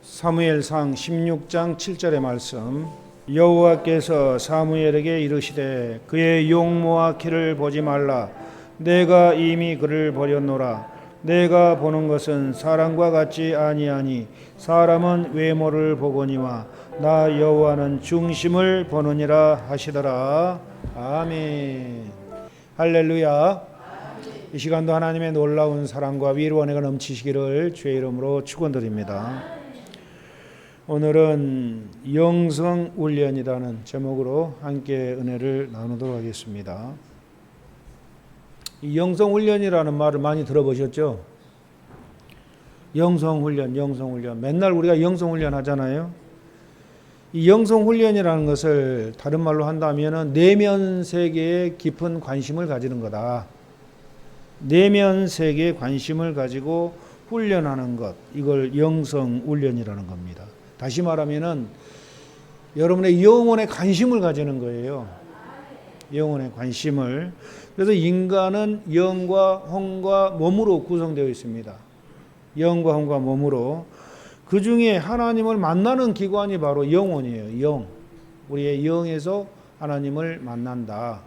사무엘상 16장 7절의 말씀. 여호와께서 사무엘에게 이르시되 그의 용모와 키를 보지 말라. 내가 이미 그를 버렸노라. 내가 보는 것은 사람과 같지 아니하니 사람은 외모를 보거니와 나 여호와는 중심을 보느니라 하시더라. 아멘. 할렐루야. 이 시간도 하나님의 놀라운 사랑과 위로 은혜가 넘치시기를 주의 이름으로 축원드립니다. 오늘은 영성훈련이라는 제목으로 함께 은혜를 나누도록 하겠습니다. 이 영성훈련이라는 말을 많이 들어보셨죠? 영성훈련. 맨날 우리가 영성훈련 하잖아요. 이 영성훈련이라는 것을 다른 말로 한다면 내면 세계에 깊은 관심을 가지는 거다. 내면 세계에 관심을 가지고 훈련하는 것, 이걸 영성훈련이라는 겁니다. 다시 말하면은 여러분의 영혼에 관심을 가지는 거예요. 영혼에 관심을. 그래서 인간은 영과 혼과 몸으로 구성되어 있습니다. 영과 혼과 몸으로. 그 중에 하나님을 만나는 기관이 바로 영혼이에요. 영. 우리의 영에서 하나님을 만난다.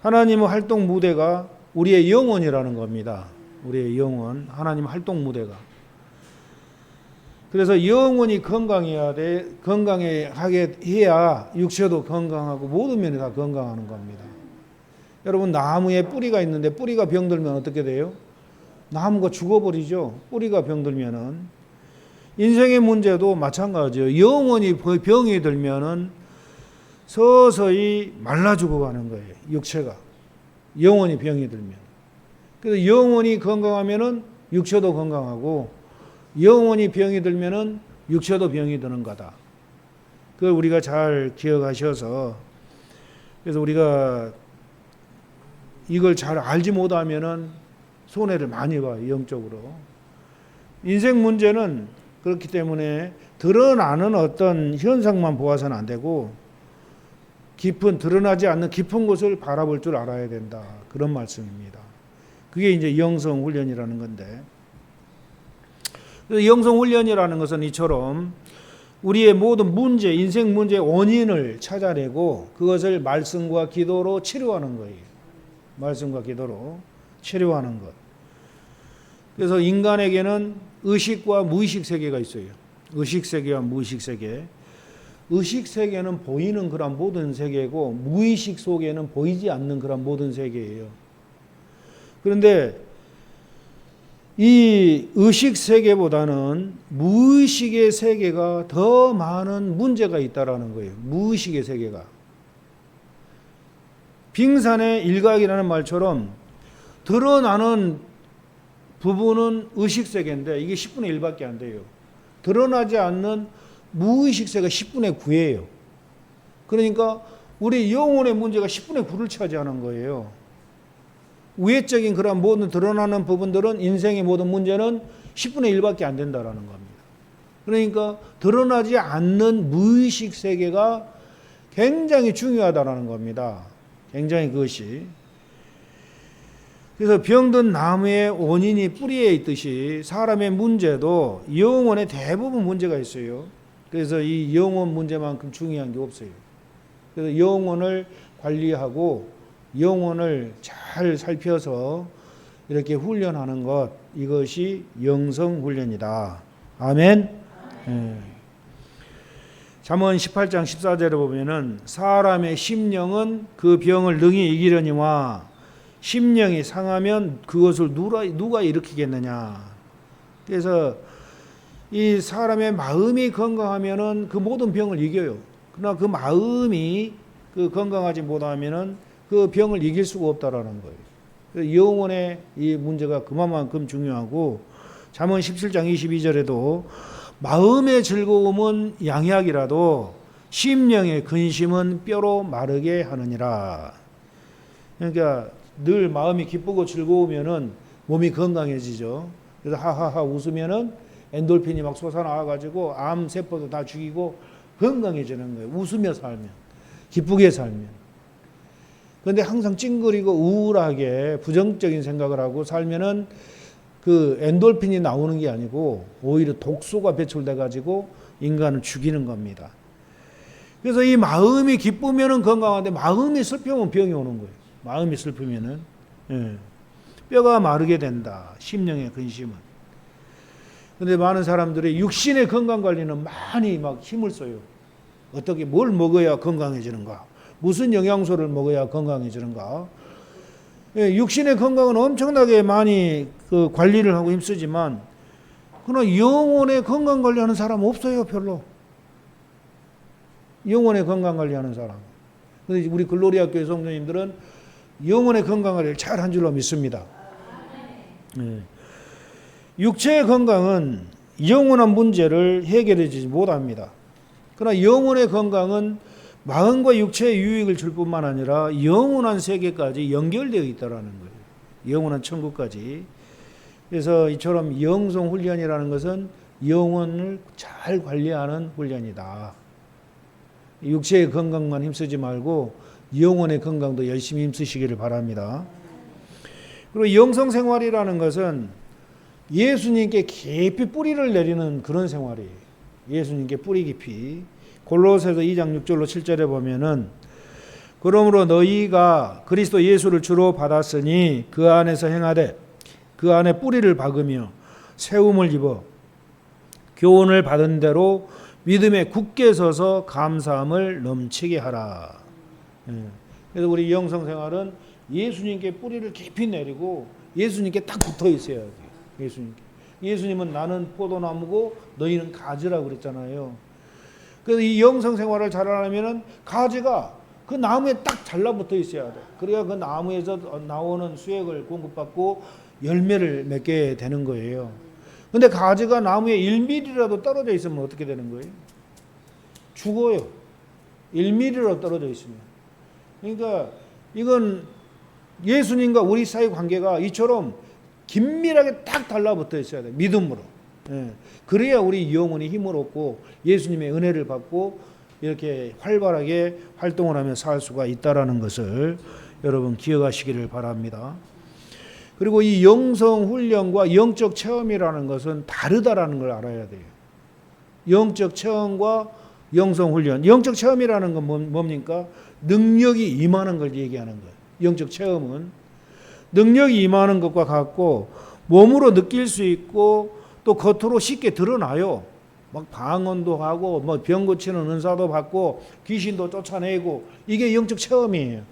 하나님의 활동 무대가 우리의 영혼이라는 겁니다. 우리의 영혼, 하나님 활동 무대가. 그래서 영혼이 건강하게 해야 육체도 건강하고 모든 면이 다 건강하는 겁니다. 여러분, 나무에 뿌리가 있는데 뿌리가 병들면 어떻게 돼요? 나무가 죽어버리죠. 뿌리가 병들면은. 인생의 문제도 마찬가지예요. 영혼이 병이 들면은 서서히 말라 죽어가는 거예요. 육체가. 영혼이 병이 들면. 그래서 영혼이 건강하면은 육체도 건강하고 영혼이 병이 들면은 육체도 병이 드는 거다. 그걸 우리가 잘 기억하셔서, 그래서 우리가 이걸 잘 알지 못하면은 손해를 많이 봐요, 영적으로. 인생 문제는 그렇기 때문에 드러나는 어떤 현상만 보아서는 안 되고 드러나지 않는 깊은 곳을 바라볼 줄 알아야 된다. 그런 말씀입니다. 그게 이제 영성훈련이라는 건데, 영성훈련이라는 것은 이처럼 우리의 모든 문제, 인생 문제의 원인을 찾아내고 그것을 말씀과 기도로 치료하는 거예요. 말씀과 기도로 치료하는 것. 그래서 인간에게는 의식과 무의식 세계가 있어요. 의식 세계와 무의식 세계. 의식 세계는 보이는 그런 모든 세계고 무의식 속에는 보이지 않는 그런 모든 세계예요. 그런데 이 의식 세계보다는 무의식의 세계가 더 많은 문제가 있다라는 거예요. 무의식의 세계가. 빙산의 일각이라는 말처럼 드러나는 부분은 의식 세계인데 이게 10분의 1밖에 안 돼요. 드러나지 않는 무의식 세계가 10분의 9예요. 그러니까 우리 영혼의 문제가 10분의 9를 차지하는 거예요. 외적인 그런 모든 드러나는 부분들은 인생의 모든 문제는 10분의 1밖에 안 된다라는 겁니다. 그러니까 드러나지 않는 무의식 세계가 굉장히 중요하다라는 겁니다. 굉장히 그것이. 그래서 병든 나무의 원인이 뿌리에 있듯이 사람의 문제도 영혼에 대부분 문제가 있어요. 그래서 이 영혼 문제만큼 중요한 게 없어요. 그래서 영혼을 관리하고 영혼을 잘 살펴서 이렇게 훈련하는 것, 이것이 영성훈련이다. 아멘. 잠언 18장 14절에 보면은 사람의 심령은 그 병을 능히 이기려니와 심령이 상하면 그것을 누가 일으키겠느냐. 그래서 이 사람의 마음이 건강하면은 그 모든 병을 이겨요. 그러나 그 마음이 건강하지 못하면은 그 병을 이길 수가 없다라는 거예요. 영혼의 이 문제가 그만큼 중요하고, 잠언 17장 22절에도 마음의 즐거움은 양약이라도 심령의 근심은 뼈로 마르게 하느니라. 그러니까 늘 마음이 기쁘고 즐거우면은 몸이 건강해지죠. 그래서 하하하 웃으면은 엔돌핀이 막 솟아나와가지고 암 세포도 다 죽이고 건강해지는 거예요. 웃으며 살면, 기쁘게 살면. 그런데 항상 찡그리고 우울하게 부정적인 생각을 하고 살면은 그 엔돌핀이 나오는 게 아니고 오히려 독소가 배출돼 가지고 인간을 죽이는 겁니다. 그래서 이 마음이 기쁘면은 건강한데 마음이 슬프면 병이 오는 거예요. 마음이 슬프면은 뼈가 마르게 된다. 심령의 근심은. 근데 많은 사람들이 육신의 건강 관리는 많이 막 힘을 써요. 어떻게 뭘 먹어야 건강해지는가? 무슨 영양소를 먹어야 건강해지는가? 육신의 건강은 엄청나게 많이 그 관리를 하고 힘쓰지만 그러나 영혼의 건강 관리하는 사람 없어요, 별로. 영혼의 건강 관리하는 사람. 근데 우리 글로리아 교회 성도님들은 영혼의 건강 관리를 잘 한 줄로 믿습니다. 육체의 건강은 영원한 문제를 해결해주지 못합니다. 그러나 영혼의 건강은 마음과 육체의 유익을 줄 뿐만 아니라 영원한 세계까지 연결되어 있다는 거예요. 영원한 천국까지. 그래서 이처럼 영성 훈련이라는 것은 영혼을 잘 관리하는 훈련이다. 육체의 건강만 힘쓰지 말고 영혼의 건강도 열심히 힘쓰시기를 바랍니다. 그리고 영성 생활이라는 것은 예수님께 깊이 뿌리를 내리는 그런 생활이에요. 예수님께 뿌리 깊이. 골로새서 2장 6절로 7절에 보면은 그러므로 너희가 그리스도 예수를 주로 받았으니 그 안에서 행하되 그 안에 뿌리를 박으며 세움을 입어 교훈을 받은 대로 믿음에 굳게 서서 감사함을 넘치게 하라. 그래서 우리 영성 생활은 예수님께 뿌리를 깊이 내리고 예수님께 딱 붙어 있어야 돼요. 예수님께. 예수님은 나는 포도나무고 너희는 가지라고 그랬잖아요. 그래서 이 영성 생활을 잘하려면은 가지가 그 나무에 딱 잘라붙어 있어야 돼. 그래야 그 나무에서 나오는 수액을 공급받고 열매를 맺게 되는 거예요. 근데 가지가 나무에 1mm라도 떨어져 있으면 어떻게 되는 거예요? 죽어요. 1mm라도 떨어져 있으면. 그러니까 이건 예수님과 우리 사이 관계가 이처럼 긴밀하게 딱 달라붙어 있어야 돼. 믿음으로. 그래야 우리 영혼이 힘을 얻고 예수님의 은혜를 받고 이렇게 활발하게 활동을 하며 살 수가 있다라는 것을 여러분 기억하시기를 바랍니다. 그리고 이 영성 훈련과 영적 체험이라는 것은 다르다라는 걸 알아야 돼요. 영적 체험과 영성 훈련. 영적 체험이라는 건 뭡니까? 능력이 임하는 걸 얘기하는 거예요. 영적 체험은 능력이 임하는 것과 같고 몸으로 느낄 수 있고 또 겉으로 쉽게 드러나요. 막 방언도 하고 뭐 병 고치는 은사도 받고 귀신도 쫓아내고 이게 영적 체험이에요.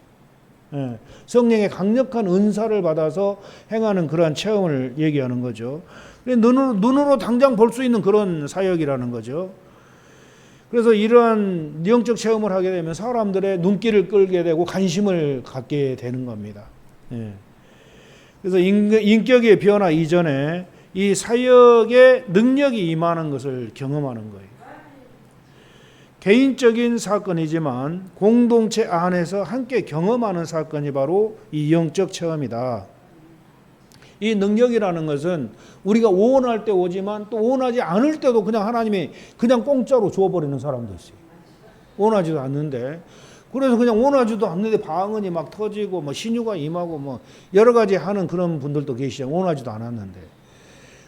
성령의 강력한 은사를 받아서 행하는 그러한 체험을 얘기하는 거죠. 눈으로 당장 볼 수 있는 그런 사역이라는 거죠. 그래서 이러한 영적 체험을 하게 되면 사람들의 눈길을 끌게 되고 관심을 갖게 되는 겁니다. 그래서 인격의 변화 이전에 이 사역의 능력이 임하는 것을 경험하는 거예요. 개인적인 사건이지만 공동체 안에서 함께 경험하는 사건이 바로 이 영적 체험이다. 이 능력이라는 것은 우리가 원할 때 오지만 또 원하지 않을 때도 그냥 하나님이 그냥 공짜로 주어버리는 사람도 있어요. 원하지도 않는데. 그래서 그냥 원하지도 않는데 방언이 막 터지고 뭐 신유가 임하고 뭐 여러 가지 하는 그런 분들도 계시죠. 원하지도 않았는데.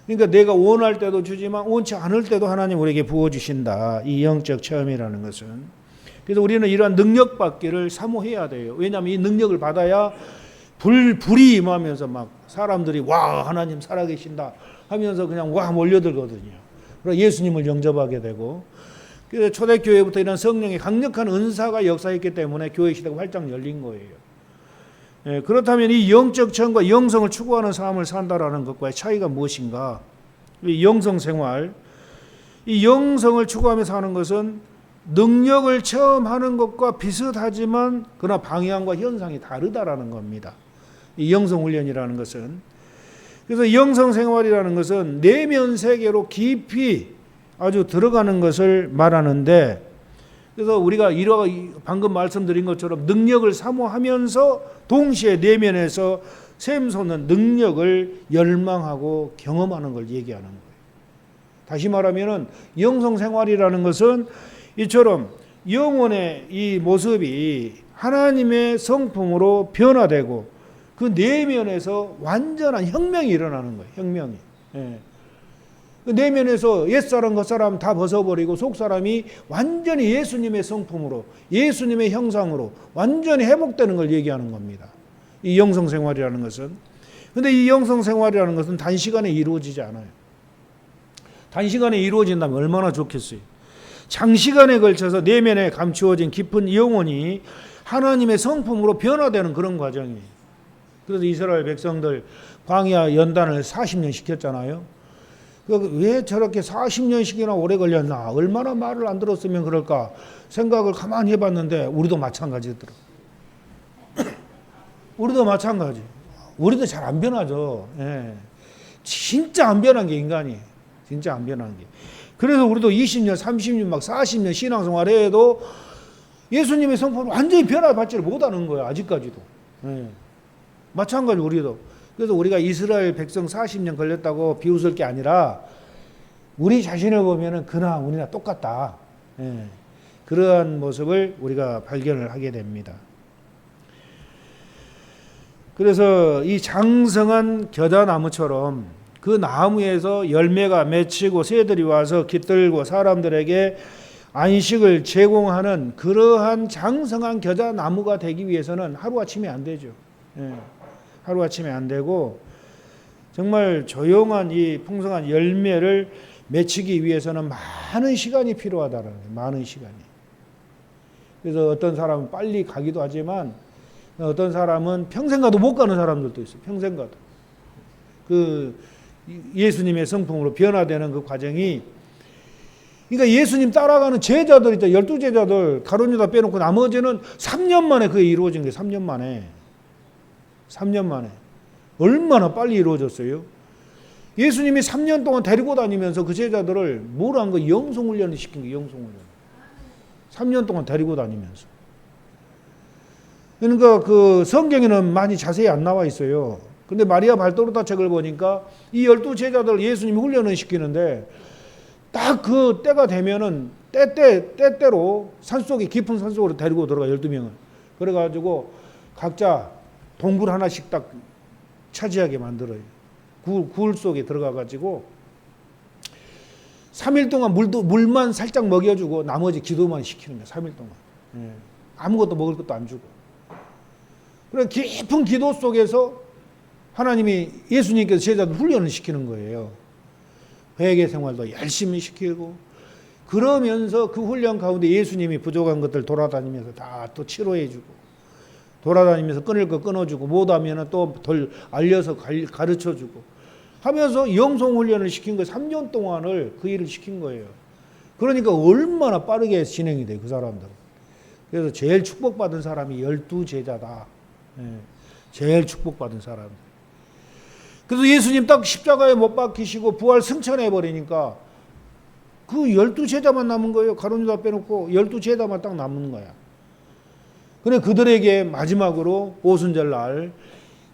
그러니까 내가 원할 때도 주지만 원치 않을 때도 하나님 우리에게 부어주신다. 이 영적 체험이라는 것은. 그래서 우리는 이러한 능력 받기를 사모해야 돼요. 왜냐하면 이 능력을 받아야 불이 임하면서 막 사람들이 와 하나님 살아계신다 하면서 그냥 와 몰려들거든요. 그래서 예수님을 영접하게 되고 그래서 초대교회부터 이런 성령의 강력한 은사가 역사했기 때문에 교회 시대가 활짝 열린 거예요. 그렇다면 이 영적 체험과 영성을 추구하는 삶을 산다라는 것과의 차이가 무엇인가? 이 영성 생활, 이 영성을 추구하며 사는 것은 능력을 체험하는 것과 비슷하지만 그러나 방향과 현상이 다르다라는 겁니다. 이 영성 훈련이라는 것은. 그래서 영성 생활이라는 것은 내면 세계로 깊이 아주 들어가는 것을 말하는데 그래서 우리가 방금 말씀드린 것처럼 능력을 사모하면서 동시에 내면에서 샘솟는 능력을 열망하고 경험하는 걸 얘기하는 거예요. 다시 말하면 영성 생활이라는 것은 이처럼 영혼의 이 모습이 하나님의 성품으로 변화되고 그 내면에서 완전한 혁명이 일어나는 거예요. 혁명이. 예. 그 내면에서 옛사람 겉사람 다 벗어버리고 속사람이 완전히 예수님의 성품으로 예수님의 형상으로 완전히 회복되는 걸 얘기하는 겁니다. 이 영성생활이라는 것은. 근데 이 영성생활이라는 것은 단시간에 이루어지지 않아요. 단시간에 이루어진다면 얼마나 좋겠어요. 장시간에 걸쳐서 내면에 감추어진 깊은 영혼이 하나님의 성품으로 변화되는 그런 과정이에요. 그래서 이스라엘 백성들 광야 연단을 40년 시켰잖아요. 왜 저렇게 40년씩이나 오래 걸렸나? 얼마나 말을 안 들었으면 그럴까? 생각을 가만히 해봤는데 우리도 마찬가지더라고요. 우리도 마찬가지. 우리도 잘 안 변하죠. 예. 진짜 안 변한 게 인간이에요. 진짜 안 변한 게. 그래서 우리도 20년, 30년, 막 40년 신앙생활 해도 예수님의 성품을 완전히 변화받지를 못하는 거예요. 아직까지도. 예. 마찬가지 우리도. 그래서 우리가 이스라엘 백성 40년 걸렸다고 비웃을 게 아니라 우리 자신을 보면은 그나 우리나 똑같다. 예. 그러한 모습을 우리가 발견을 하게 됩니다. 그래서 이 장성한 겨자나무처럼 그 나무에서 열매가 맺히고 새들이 와서 깃들고 사람들에게 안식을 제공하는 그러한 장성한 겨자나무가 되기 위해서는 하루아침에 안 되죠. 예. 하루아침에 안 되고 정말 조용한 이 풍성한 열매를 맺히기 위해서는 많은 시간이 필요하다는 거예요. 많은 시간이. 그래서 어떤 사람은 빨리 가기도 하지만 어떤 사람은 평생 가도 못 가는 사람들도 있어요. 평생 가도. 그 예수님의 성품으로 변화되는 그 과정이, 그러니까 예수님 따라가는 제자들 있다. 12제자들 가룟 유다 빼놓고 나머지는 3년 만에 그게 이루어진 거예요. 3년 만에. 3년 만에. 얼마나 빨리 이루어졌어요. 예수님이 3년 동안 데리고 다니면서 그 제자들을 뭘 한 거예요? 영성훈련을 시킨 거예요. 영성훈련. 3년 동안 데리고 다니면서. 그러니까 그 성경에는 많이 자세히 안 나와 있어요. 근데 마리아 발도르다 책을 보니까 이 12제자들 예수님이 훈련을 시키는데 딱 그 때가 되면은 때때로 산속에 깊은 산속으로 데리고 들어가 12명을. 그래가지고 각자 동굴 하나씩 딱 차지하게 만들어요. 굴 속에 들어가가지고 3일 동안 물만 살짝 먹여주고 나머지 기도만 시키는 거예요. 3일 동안. 예. 아무것도 먹을 것도 안 주고. 그래 깊은 기도 속에서 하나님이 예수님께서 제자들 훈련을 시키는 거예요. 회개 생활도 열심히 시키고 그러면서 그 훈련 가운데 예수님이 부족한 것들 돌아다니면서 다 또 치료해 주고 돌아다니면서 끊을 거 끊어주고 못하면 또 덜 알려서 가르쳐주고 하면서 영성훈련을 시킨 거예요. 3년 동안을 그 일을 시킨 거예요. 그러니까 얼마나 빠르게 진행이 돼요. 그 사람들은. 그래서 제일 축복받은 사람이 12제자다. 예, 제일 축복받은 사람들. 그래서 예수님 딱 십자가에 못 박히시고 부활 승천해 버리니까 그 12제자만 남은 거예요. 가룟 유다 빼놓고 12제자만 딱 남은 거야. 그래 그들에게 마지막으로 오순절 날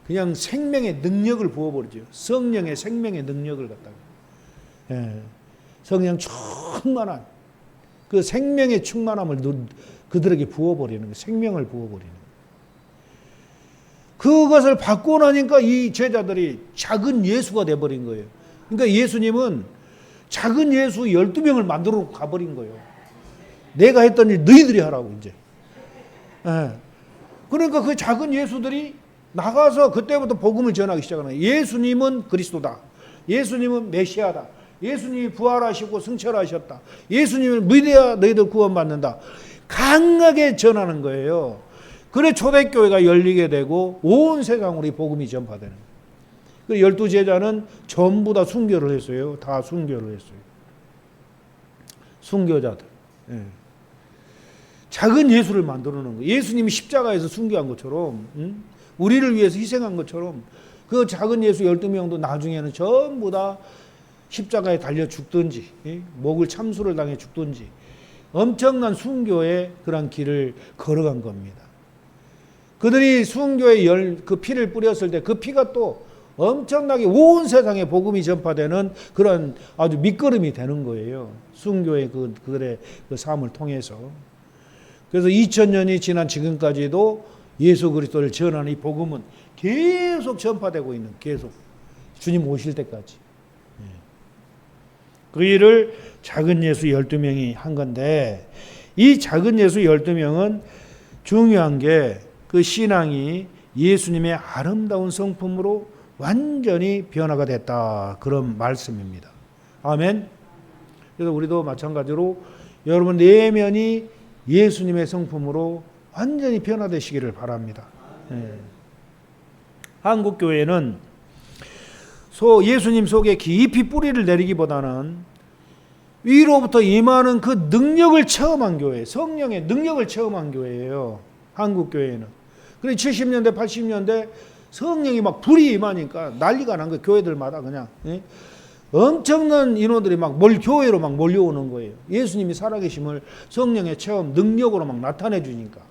그냥 생명의 능력을 부어버리죠. 성령의 생명의 능력을 갖다가. 예, 성령 충만한 그 생명의 충만함을 그들에게 부어버리는 거예요. 생명을 부어버리는 거예요. 그것을 받고 나니까 이 제자들이 작은 예수가 돼버린 거예요. 그러니까 예수님은 작은 예수 12명을 만들어 가버린 거예요. 내가 했던 일 너희들이 하라고 이제. 예. 그러니까 그 작은 예수들이 나가서 그때부터 복음을 전하기 시작하는 거예요. 예수님은 그리스도다. 예수님은 메시아다. 예수님이 부활하시고 승천하셨다. 예수님을 믿어야 너희들 구원받는다. 강하게 전하는 거예요. 그래 초대교회가 열리게 되고 온 세상으로 이 복음이 전파되는 거예요. 12제자는 전부 다 순교를 했어요. 다 순교를 했어요. 순교자들. 예. 작은 예수를 만들어 놓은 거예요. 예수님이 십자가에서 순교한 것처럼 우리를 위해서 희생한 것처럼 그 작은 예수 12명도 나중에는 전부 다 십자가에 달려 죽든지 목을 참수를 당해 죽든지 엄청난 순교의 그런 길을 걸어간 겁니다. 그들이 순교의 그 피를 뿌렸을 때 그 피가 또 엄청나게 온 세상에 복음이 전파되는 그런 아주 밑거름이 되는 거예요. 순교의 그들의 그 삶을 통해서. 그래서 2000년이 지난 지금까지도 예수 그리스도를 전하는 이 복음은 계속 전파되고 있는, 계속 주님 오실 때까지. 그 일을 작은 예수 12명이 한 건데, 이 작은 예수 12명은 중요한 게 그 신앙이 예수님의 아름다운 성품으로 완전히 변화가 됐다, 그런 말씀입니다. 아멘. 그래서 우리도 마찬가지로 여러분 내면이 예수님의 성품으로 완전히 변화되시기를 바랍니다. 한국 교회는 예수님 속에 깊이 뿌리를 내리기보다는 위로부터 임하는 그 능력을 체험한 교회, 성령의 능력을 체험한 교회예요. 한국 교회는. 그래 70년대 80년대 성령이 막 불이 임하니까 난리가 난 거예요. 교회들마다 그냥 엄청난 인원들이 막 교회로 막 몰려오는 거예요. 예수님이 살아계심을 성령의 체험 능력으로 막 나타내 주니까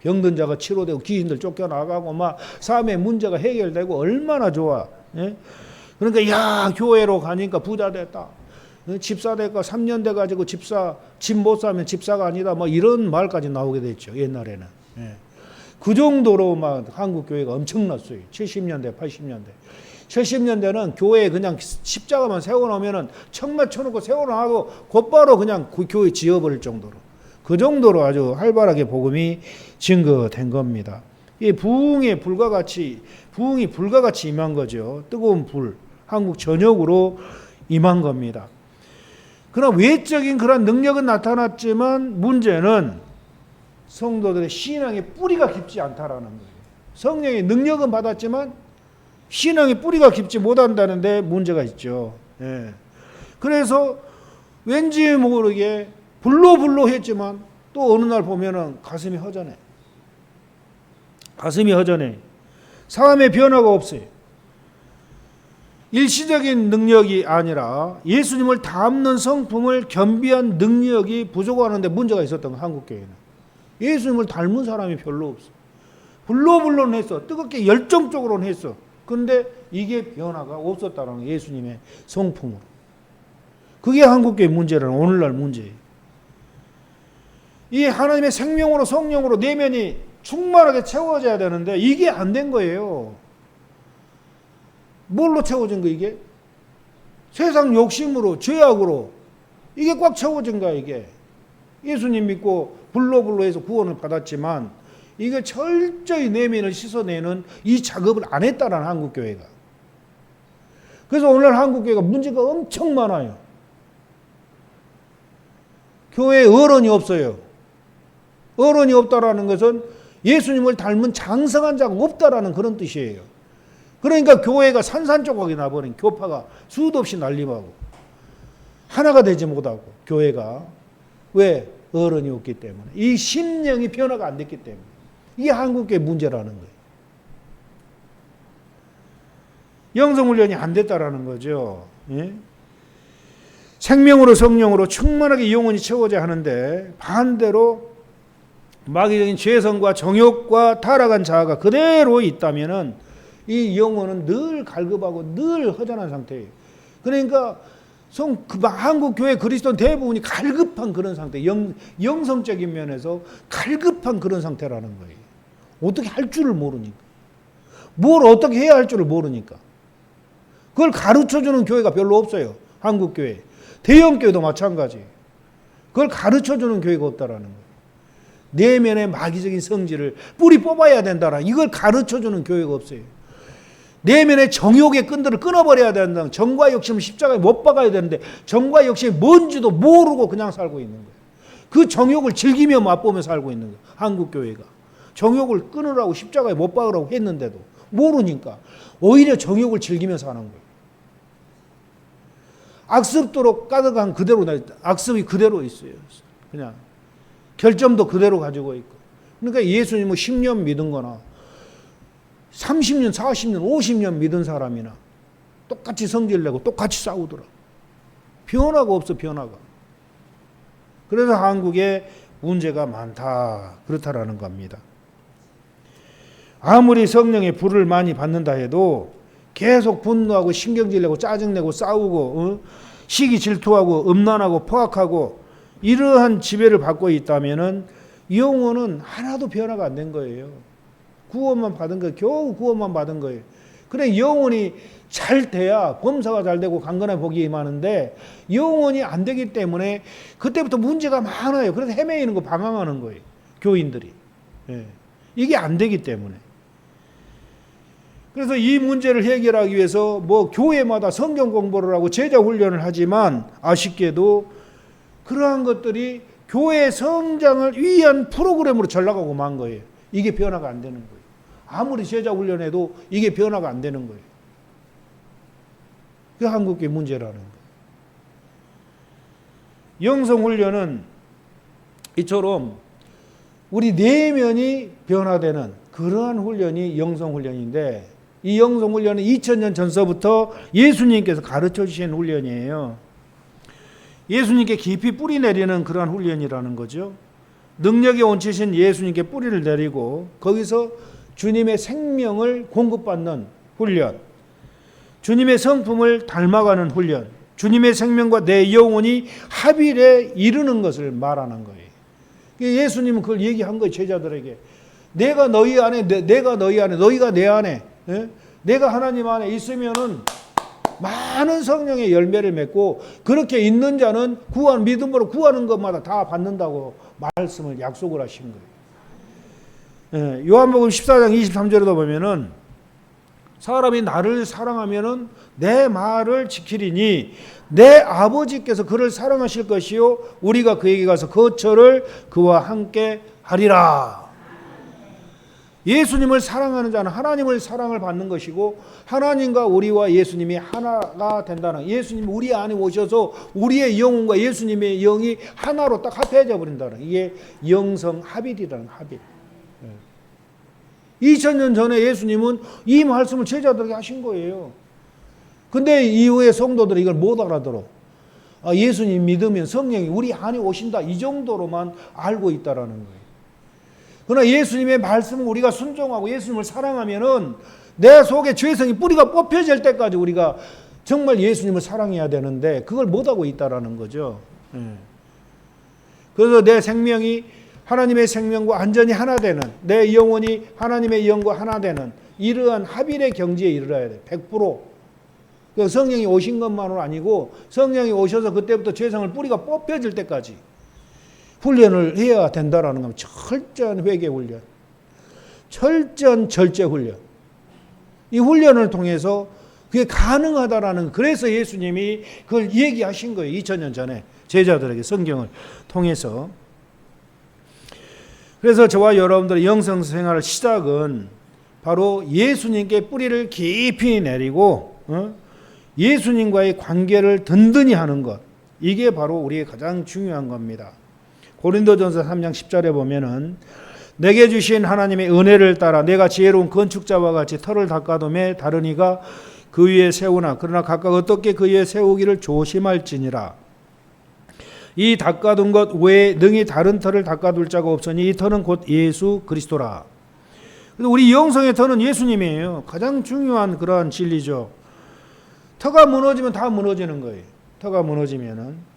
병든 자가 치료되고 귀신들 쫓겨나가고 막 삶의 문제가 해결되고 얼마나 좋아. 그러니까 야, 교회로 가니까 부자 됐다, 집사 됐고 3년 돼가지고 집 못 사면 집사가 아니다, 뭐 이런 말까지 나오게 됐죠, 옛날에는. 그 정도로 막 한국 교회가 엄청났어요. 70년대 80년대 70년대는 교회에 그냥 십자가만 세워놓으면은 청매 쳐놓고 세워놔도 곧바로 그냥 그 교회 지어버릴 정도로, 그 정도로 아주 활발하게 복음이 증거된 겁니다. 이 부흥이 불과 같이 임한 거죠. 뜨거운 불, 한국 전역으로 임한 겁니다. 그러나 외적인 그런 능력은 나타났지만 문제는 성도들의 신앙의 뿌리가 깊지 않다라는 거예요. 성령의 능력은 받았지만 신앙의 뿌리가 깊지 못한다는 데 문제가 있죠. 그래서 왠지 모르게 불로 했지만 또 어느 날 보면은 가슴이 허전해. 삶의 변화가 없어요. 일시적인 능력이 아니라 예수님을 닮는 성품을 겸비한 능력이 부족하는데 문제가 있었던 거예요. 한국교회는 예수님을 닮은 사람이 별로 없어. 불로는 했어. 뜨겁게 열정적으로는 했어. 그런데 이게 변화가 없었다는 거예요. 예수님의 성품으로. 그게 한국교회 문제라는, 오늘날 문제예요. 이 하나님의 생명으로 성령으로 내면이 충만하게 채워져야 되는데 이게 안 된 거예요. 뭘로 채워진 거 이게? 세상 욕심으로, 죄악으로 이게 꽉 채워진 거야 이게. 예수님 믿고 불로 해서 구원을 받았지만 이게 철저히 내면을 씻어내는 이 작업을 안 했다라는 한국교회가. 그래서 오늘 한국교회가 문제가 엄청 많아요. 교회에 어른이 없어요. 어른이 없다라는 것은 예수님을 닮은 장성한 자가 없다라는 그런 뜻이에요. 그러니까 교회가 산산조각이 나버린, 교파가 수도 없이 난립하고 하나가 되지 못하고, 교회가 왜? 어른이 없기 때문에, 이 심령이 변화가 안 됐기 때문에. 이게 한국교회 문제라는 거예요. 영성훈련이 안 됐다라는 거죠. 생명으로 성령으로 충만하게 영혼이 채워져야 하는데 반대로 마귀적인 죄성과 정욕과 타락한 자아가 그대로 있다면은 이 영혼은 늘 갈급하고 늘 허전한 상태예요. 그러니까 한국 교회 그리스도인 대부분이 갈급한 그런 상태, 영성적인 면에서 갈급한 그런 상태라는 거예요. 어떻게 할 줄을 모르니까, 뭘 어떻게 해야 할 줄을 모르니까. 그걸 가르쳐주는 교회가 별로 없어요. 한국 교회, 대형 교회도 마찬가지. 그걸 가르쳐주는 교회가 없다라는 거예요. 내면의 마귀적인 성질을 뿌리 뽑아야 된다라, 이걸 가르쳐주는 교회가 없어요. 내면의 정욕의 끈들을 끊어버려야 된다. 정과 욕심을 십자가에 못 박아야 되는데 정과 욕심이 뭔지도 모르고 그냥 살고 있는 거예요. 그 정욕을 즐기며 맛보며 살고 있는 거예요. 한국교회가. 정욕을 끊으라고 십자가에 못 박으라고 했는데도 모르니까 오히려 정욕을 즐기며 사는 거예요. 악습도록 가득한 그대로, 악습이 그대로 있어요. 그냥 결점도 그대로 가지고 있고. 그러니까 예수님을 10년 믿은 거나 30년, 40년, 50년 믿은 사람이나 똑같이 성질내고 똑같이 싸우더라. 변화가 없어, 변화가. 그래서 한국에 문제가 많다, 그렇다라는 겁니다. 아무리 성령의 불을 많이 받는다 해도 계속 분노하고 신경질내고 짜증내고 싸우고 시기 질투하고 음란하고 포악하고 이러한 지배를 받고 있다면은 영혼은 하나도 변화가 안 된 거예요. 구원만 받은 거예요. 겨우 구원만 받은 거예요. 그래 영혼이 잘 돼야 범사가 잘 되고 강건한 복이 임하는데 영혼이 안 되기 때문에 그때부터 문제가 많아요. 그래서 헤매이는 거 방황하는 거예요. 교인들이. 예. 이게 안 되기 때문에. 그래서 이 문제를 해결하기 위해서 뭐 교회마다 성경 공부를 하고 제자 훈련을 하지만 아쉽게도 그러한 것들이 교회 성장을 위한 프로그램으로 전락하고 만 거예요. 이게 변화가 안 되는 거예요. 아무리 제자 훈련해도 이게 변화가 안 되는 거예요. 그게 한국교회 문제라는 거예요. 영성 훈련은 이처럼 우리 내면이 변화되는 그러한 훈련이 영성 훈련인데 이 영성 훈련은 2000년 전서부터 예수님께서 가르쳐 주신 훈련이에요. 예수님께 깊이 뿌리 내리는 그러한 훈련이라는 거죠. 능력이 온치신 예수님께 뿌리를 내리고 거기서 주님의 생명을 공급받는 훈련, 주님의 성품을 닮아가는 훈련, 주님의 생명과 내 영혼이 합일에 이르는 것을 말하는 거예요. 예수님은 그걸 얘기한 거예요. 제자들에게. 내가 너희 안에, 내가 너희 안에, 너희가 내 안에, 내가 하나님 안에 있으면은 많은 성령의 열매를 맺고 그렇게 있는 자는 믿음으로 구하는 것마다 다 받는다고 말씀을 약속을 하신 거예요. 요한복음 14장 23절에도 보면은 사람이 나를 사랑하면은 내 말을 지키리니 내 아버지께서 그를 사랑하실 것이요 우리가 그에게 가서 거처를 그와 함께 하리라. 예수님을 사랑하는 자는 하나님을 사랑을 받는 것이고 하나님과 우리와 예수님이 하나가 된다는, 예수님이 우리 안에 오셔서 우리의 영혼과 예수님의 영이 하나로 딱 합해져 버린다는, 이게 영성 합일이라는, 합일. 2000년 전에 예수님은 이 말씀을 제자들에게 하신 거예요. 근데 이후에 성도들이 이걸 못 알아들어. 예수님 믿으면 성령이 우리 안에 오신다, 이 정도로만 알고 있다라는 거예요. 그러나 예수님의 말씀을 우리가 순종하고 예수님을 사랑하면은 내 속에 죄성이 뿌리가 뽑혀질 때까지 우리가 정말 예수님을 사랑해야 되는데 그걸 못하고 있다라는 거죠. 그래서 내 생명이 하나님의 생명과 완전히 하나 되는, 내 영혼이 하나님의 영과 하나 되는 이러한 합일의 경지에 이르러야 돼. 100%. 그 성령이 오신 것만은 아니고 성령이 오셔서 그때부터 죄성을 뿌리가 뽑혀질 때까지 훈련을 해야 된다라는 겁니다. 철저한 회개 훈련, 철저한 절제 훈련. 이 훈련을 통해서 그게 가능하다라는, 그래서 예수님이 그걸 얘기하신 거예요. 2000년 전에 제자들에게 성경을 통해서. 그래서 저와 여러분들의 영성 생활의 시작은 바로 예수님께 뿌리를 깊이 내리고 예수님과의 관계를 든든히 하는 것, 이게 바로 우리의 가장 중요한 겁니다. 고린도전서 3장 10절에 보면은 내게 주신 하나님의 은혜를 따라 내가 지혜로운 건축자와 같이 터를 닦아둠에 다른 이가 그 위에 세우나 그러나 각각 어떻게 그 위에 세우기를 조심할지니라. 이 닦아둔 것 외에 능히 다른 터를 닦아둘 자가 없으니 이 터는 곧 예수 그리스도라. 그래서 우리 영성의 터는 예수님이에요. 가장 중요한 그러한 진리죠. 터가 무너지면 다 무너지는 거예요. 터가 무너지면은.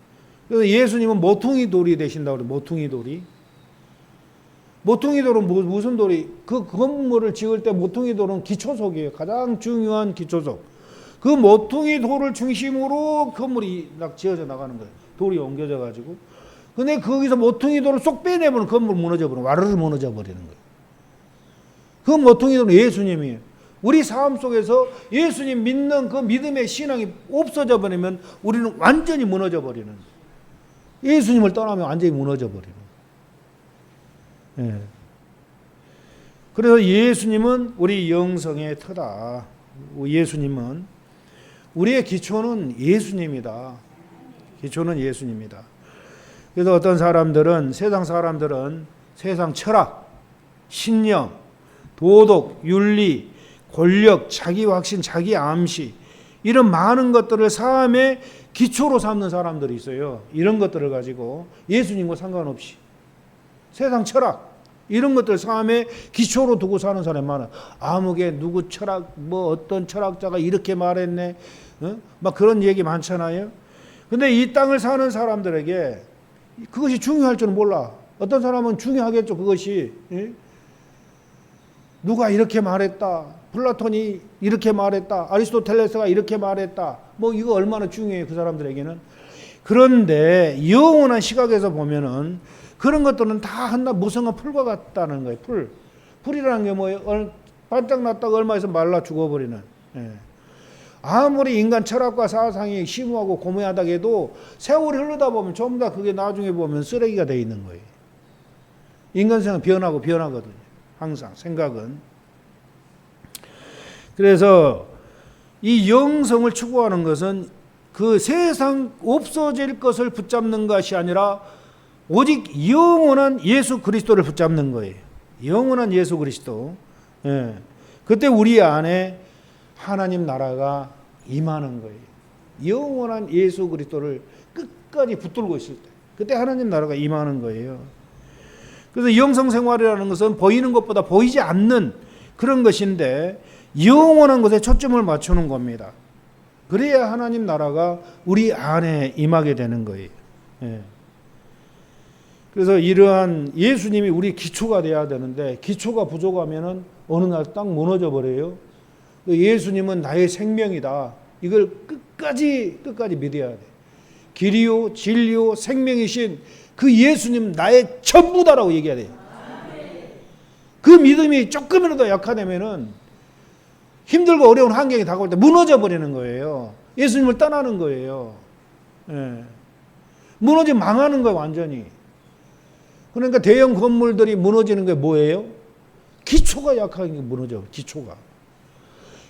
그래서 예수님은 모퉁이 돌이 되신다고 그래요. 모퉁이 돌이. 모퉁이 돌은 무슨 돌이? 그 건물을 지을 때 모퉁이 돌은 기초석이에요. 가장 중요한 기초석. 그 모퉁이 돌을 중심으로 건물이 지어져 나가는 거예요. 돌이 옮겨져 가지고. 근데 거기서 모퉁이 돌을 쏙 빼내면 건물 무너져 버리는, 와르르 무너져 버리는 거예요. 그 모퉁이 돌은 예수님이에요. 우리 삶 속에서 예수님 믿는 그 믿음의 신앙이 없어져 버리면 우리는 완전히 무너져 버리는 거예요. 예수님을 떠나면 완전히 무너져 버리는 거예요. 예. 그래서 예수님은 우리 영성의 터다. 예수님은, 우리의 기초는 예수님이다. 기초는 예수님이다. 그래서 어떤 사람들은, 세상 사람들은 세상 철학, 신념, 도덕, 윤리, 권력, 자기 확신, 자기 암시, 이런 많은 것들을 삶의 기초로 삼는 사람들이 있어요. 이런 것들을 가지고 예수님과 상관없이 세상 철학, 이런 것들 삶의 기초로 두고 사는 사람이 많아요. 아무개 누구 철학, 뭐 어떤 철학자가 이렇게 말했네, 막 그런 얘기 많잖아요. 근데 이 땅을 사는 사람들에게 그것이 중요할 줄은 몰라. 어떤 사람은 중요하겠죠. 그것이 누가 이렇게 말했다. 플라톤이 이렇게 말했다. 아리스토텔레스가 이렇게 말했다. 뭐 이거 얼마나 중요해요, 그 사람들에게는. 그런데 영원한 시각에서 보면은 그런 것들은 다 한낱 무성한 풀과 같다는 거예요. 풀이라는 게 뭐예요? 반짝 났다가 얼마 있으면 말라 죽어버리는. 예. 아무리 인간 철학과 사상이 심오하고 고매하다고 해도 세월이 흐르다 보면 전부 다 그게 나중에 보면 쓰레기가 돼 있는 거예요. 인간생은 변하거든요. 항상 생각은. 그래서 이 영성을 추구하는 것은 그 세상 없어질 것을 붙잡는 것이 아니라 오직 영원한 예수 그리스도를 붙잡는 거예요. 영원한 예수 그리스도. 예. 그때 우리 안에 하나님 나라가 임하는 거예요. 영원한 예수 그리스도를 끝까지 붙들고 있을 때, 그때 하나님 나라가 임하는 거예요. 그래서 영성 생활이라는 것은 보이는 것보다 보이지 않는 그런 것인데 영원한 것에 초점을 맞추는 겁니다. 그래야 하나님 나라가 우리 안에 임하게 되는 거예요. 예. 그래서 이러한 예수님이 우리 기초가 돼야 되는데 기초가 부족하면은 어느 날 딱 무너져 버려요. 예수님은 나의 생명이다. 이걸 끝까지 믿어야 돼. 길이요 진리요 생명이신 그 예수님 나의 전부다라고 얘기해야 돼. 그 믿음이 조금이라도 약하다면은 힘들고 어려운 환경이 다가올 때 무너져 버리는 거예요. 예수님을 떠나는 거예요. 예. 무너지면 망하는 거예요, 완전히. 그러니까 대형 건물들이 무너지는 게 뭐예요? 기초가 약한 게 무너져.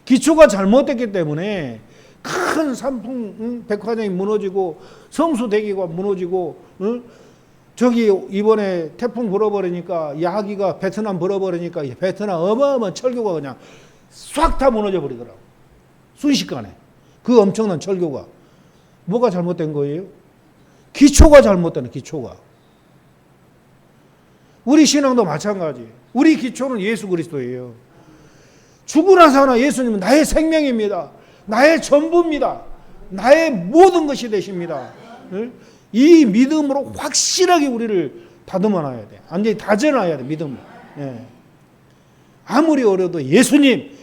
기초가 잘못됐기 때문에 큰 삼풍 백화점이 무너지고 성수대교가 무너지고 저기 이번에 태풍 불어버리니까 야기가 베트남 불어버리니까 베트남 어마어마한 철교가 그냥 싹 다 무너져 버리더라고. 순식간에. 그 엄청난 철교가. 뭐가 잘못된 거예요? 기초가 잘못되는 기초가. 우리 신앙도 마찬가지. 우리 기초는 예수 그리스도예요. 죽으나 사나 예수님은 나의 생명입니다. 나의 전부입니다. 나의 모든 것이 되십니다. 이 믿음으로 확실하게 우리를 다듬어 놔야 돼. 완전히 다져놔야 돼, 믿음을. 예. 아무리 어려도 예수님.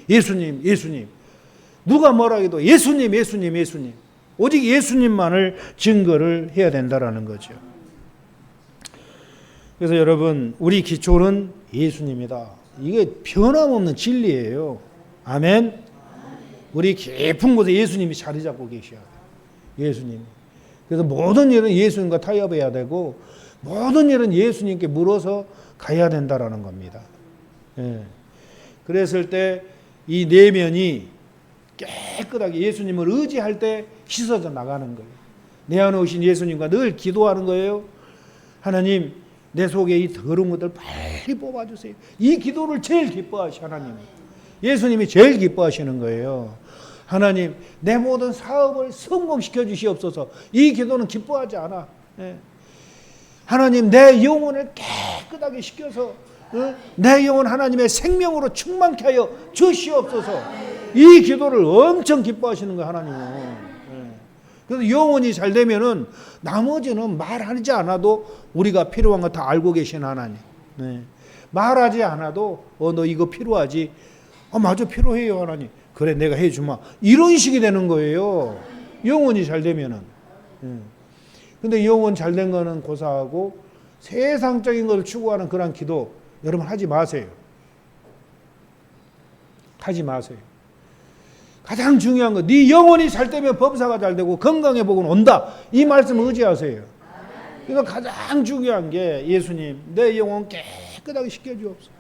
누가 뭐라 해도 예수님. 오직 예수님만을 증거를 해야 된다라는 거죠. 그래서 여러분, 우리 기초는 예수님이다. 이게 변함없는 진리예요. 아멘. 우리 깊은 곳에 예수님이 자리 잡고 계셔야 돼요. 예수님. 그래서 모든 일은 예수님과 타협해야 되고 모든 일은 예수님께 물어서 가야 된다라는 겁니다. 예. 그랬을 때 이 내면이 깨끗하게 예수님을 의지할 때 씻어져 나가는 거예요. 내 안에 오신 예수님과 늘 기도하는 거예요. 하나님, 내 속에 이 더러운 것들 빨리 뽑아주세요. 이 기도를 제일 기뻐하시는 하나님. 예수님이 제일 기뻐하시는 거예요. 하나님, 내 모든 사업을 성공시켜 주시옵소서. 이 기도는 기뻐하지 않아. 예. 하나님, 내 영혼을 깨끗하게 시켜서 내 영혼 하나님의 생명으로 충만케 하여 주시옵소서. 이 기도를 엄청 기뻐하시는 거예요, 하나님은. 예. 그래서 영혼이 잘 되면은 나머지는 말하지 않아도 우리가 필요한 거 다 알고 계신 하나님. 예. 말하지 않아도 너 이거 필요하지? 맞아, 필요해요, 하나님. 그래, 내가 해주마. 이런 식이 되는 거예요. 영혼이 잘 되면은. 근데 영혼 잘 된 거는 고사하고 세상적인 것을 추구하는 그런 기도 여러분 하지 마세요. 하지 마세요. 가장 중요한 거, 네 영혼이 잘 되면 법사가 잘 되고 건강의 복은 온다. 이 말씀 의지하세요. 그래서 가장 중요한 게 예수님, 내 영혼 깨끗하게 씻겨주옵소서.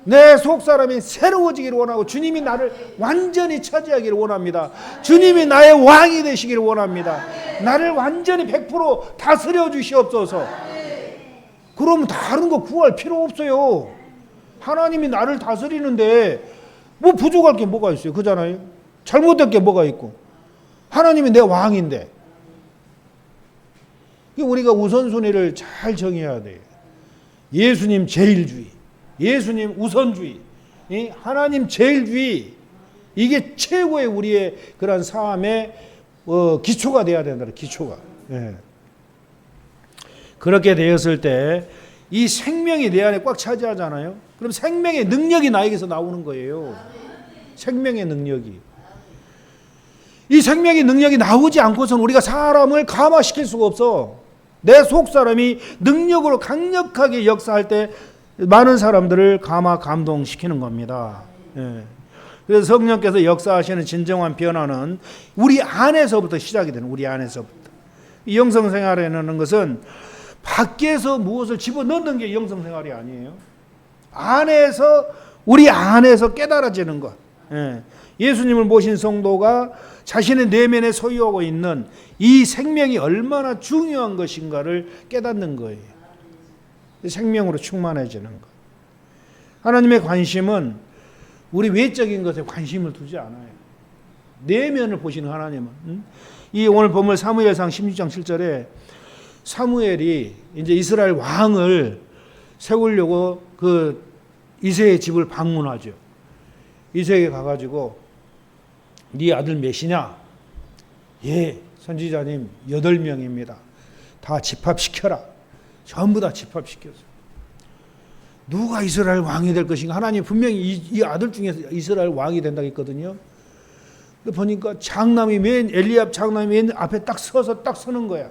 내 속사람이 새로워지기를 원하고 주님이 나를 완전히 차지하기를 원합니다. 주님이 나의 왕이 되시기를 원합니다. 나를 완전히 100% 다스려 주시옵소서. 그러면 다른 거 구할 필요 없어요. 하나님이 나를 다스리는데 뭐 부족할 게 뭐가 있어요? 그잖아요. 잘못된 게 뭐가 있고. 하나님이 내 왕인데. 우리가 우선순위를 잘 정해야 돼요. 예수님 제일주의, 예수님 우선주의, 하나님 제일주의, 이게 최고의 우리의 그런 삶의 기초가 돼야 된다. 기초가. 예. 그렇게 되었을 때 이 생명이 내 안에 꽉 차지하잖아요. 그럼 생명의 능력이 나에게서 나오는 거예요. 생명의 능력이. 이 생명의 능력이 나오지 않고서는 우리가 사람을 감화시킬 수가 없어. 내 속사람이 능력으로 강력하게 역사할 때 많은 사람들을 감동시키는 겁니다. 예. 그래서 성령께서 역사하시는 진정한 변화는 우리 안에서부터 시작이 되는, 우리 안에서부터. 이 영성생활이라는 것은 밖에서 무엇을 집어넣는 게 영성생활이 아니에요. 안에서, 우리 안에서 깨달아지는 것. 예. 예수님을 모신 성도가 자신의 내면에 소유하고 있는 이 생명이 얼마나 중요한 것인가를 깨닫는 거예요. 생명으로 충만해지는 것. 하나님의 관심은 우리 외적인 것에 관심을 두지 않아요. 내면을 보시는 하나님은. 이 오늘 본문 사무엘상 16장 7절에 사무엘이 이제 이스라엘 왕을 세우려고 그 이새의 집을 방문하죠. 이새에게 가가지고 네 아들 몇이냐? 예, 선지자님 8명입니다. 다 집합시켜라. 전부 다 집합시켰어요. 누가 이스라엘 왕이 될 것인가? 하나님 분명히 이 아들 중에서 이스라엘 왕이 된다고 했거든요. 보니까 엘리압 장남이 맨 앞에 딱 서서 딱 서는 거야.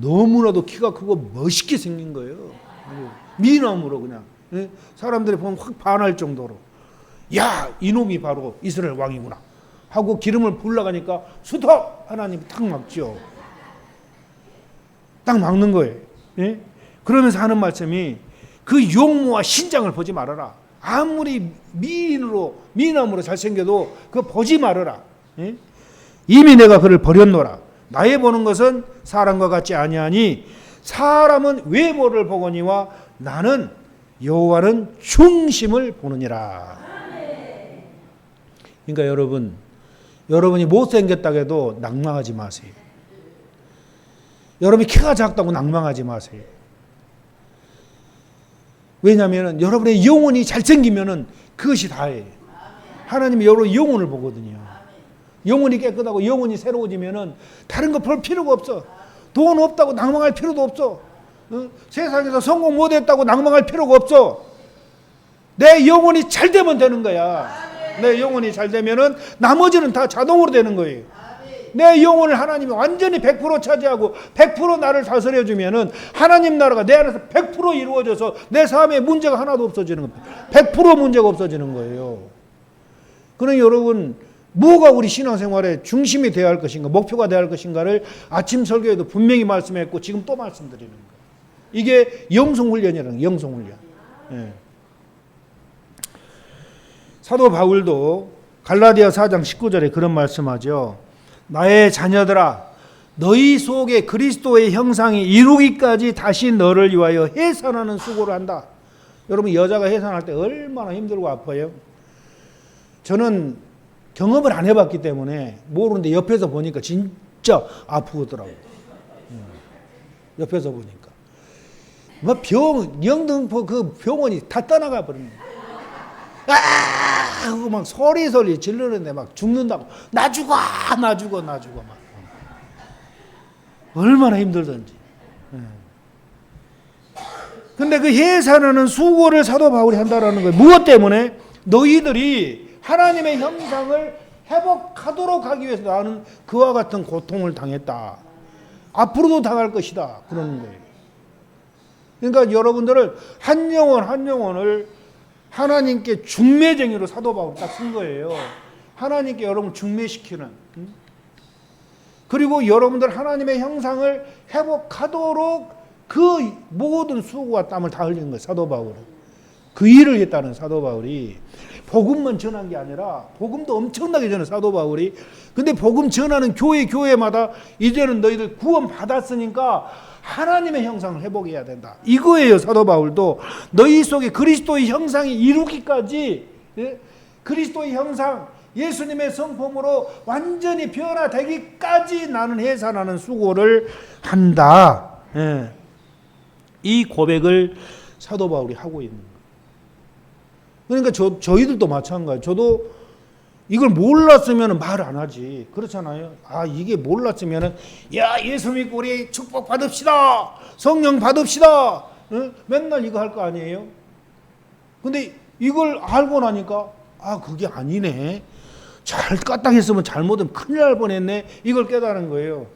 너무나도 키가 크고 멋있게 생긴 거예요. 미남으로 그냥. 사람들이 보면 확 반할 정도로. 야, 이놈이 바로 이스라엘 왕이구나 하고 기름을 부으려가니까 스톱! 하나님이 탁 막죠. 딱 막는 거예요. 예? 그러면서 하는 말씀이 그 용모와 신장을 보지 말아라. 아무리 미남으로 잘생겨도 그거 보지 말아라. 예? 이미 내가 그를 버렸노라. 나의 보는 것은 사람과 같지 아니하니 사람은 외모를 보거니와 나는 여호와는 중심을 보느니라. 그러니까 여러분이 못생겼다고 해도 낭망하지 마세요. 여러분이 키가 작다고 낭망하지 마세요. 왜냐하면 여러분의 영혼이 잘생기면 그것이 다예요. 하나님이 여러분의 영혼을 보거든요. 영혼이 깨끗하고 영혼이 새로워지면 다른 거 볼 필요가 없어. 돈 없다고 낭망할 필요도 없어. 세상에서 성공 못했다고 낭망할 필요가 없어. 내 영혼이 잘 되면 되는 거야. 내 영혼이 잘 되면은 나머지는 다 자동으로 되는 거예요. 내 영혼을 하나님이 완전히 100% 차지하고 100% 나를 다스려 주면은 하나님 나라가 내 안에서 100% 이루어져서 내 삶에 문제가 하나도 없어지는 겁니다. 100% 문제가 없어지는 거예요. 그러니 여러분, 뭐가 우리 신앙생활의 중심이 되어야 할 것인가, 목표가 되어야 할 것인가를 아침 설교에도 분명히 말씀했고 지금 또 말씀드리는 거예요. 이게 영성훈련이라는 거예요. 영성훈련. 예. 사도 바울도 갈라디아 4장 19절에 그런 말씀하죠. 나의 자녀들아, 너희 속에 그리스도의 형상이 이루기까지 다시 너를 위하여 해산하는 수고를 한다. 여러분, 여자가 해산할 때 얼마나 힘들고 아파요. 저는 경험을 안 해봤기 때문에 모르는데 옆에서 보니까 진짜 아프더라고요. 옆에서 보니까. 영등포 그 병원이 다 떠나가 버립니다. 하고 막 소리 지르는데 막 죽는다고. 나 죽어 막. 얼마나 힘들던지. 근데 그 해산하는 수고를 사도 바울이 한다라는 거예요. 무엇 때문에? 너희들이 하나님의 형상을 회복하도록 하기 위해서 나는 그와 같은 고통을 당했다. 앞으로도 당할 것이다. 그러는 거예요. 그러니까 여러분들을 한 영혼을 하나님께 중매쟁이로 사도 바울이 딱 쓴 거예요. 하나님께 여러분을 중매시키는. 그리고 여러분들 하나님의 형상을 회복하도록 그 모든 수고와 땀을 다 흘리는 거예요. 사도 바울은. 그 일을 했다는 사도 바울이. 복음만 전한 게 아니라 복음도 엄청나게 전해 사도 바울이. 근데 복음 전하는 교회마다 이제는 너희들 구원 받았으니까 하나님의 형상을 회복해야 된다. 이거예요. 사도 바울도 너희 속에 그리스도의 형상이 이루기까지, 그리스도의 형상, 예수님의 성품으로 완전히 변화되기까지 나는 해산하는 수고를 한다. 이 고백을 사도 바울이 하고 있는 거예요. 그러니까 저희들도 마찬가지예요. 저도 이걸 몰랐으면 말 안 하지. 그렇잖아요. 이게 몰랐으면 야, 예수 믿고 우리 축복 받읍시다. 성령 받읍시다. 맨날 이거 할 거 아니에요? 근데 이걸 알고 나니까 아 그게 아니네. 잘 까딱했으면 잘못하면 큰일 날 뻔했네. 이걸 깨달은 거예요.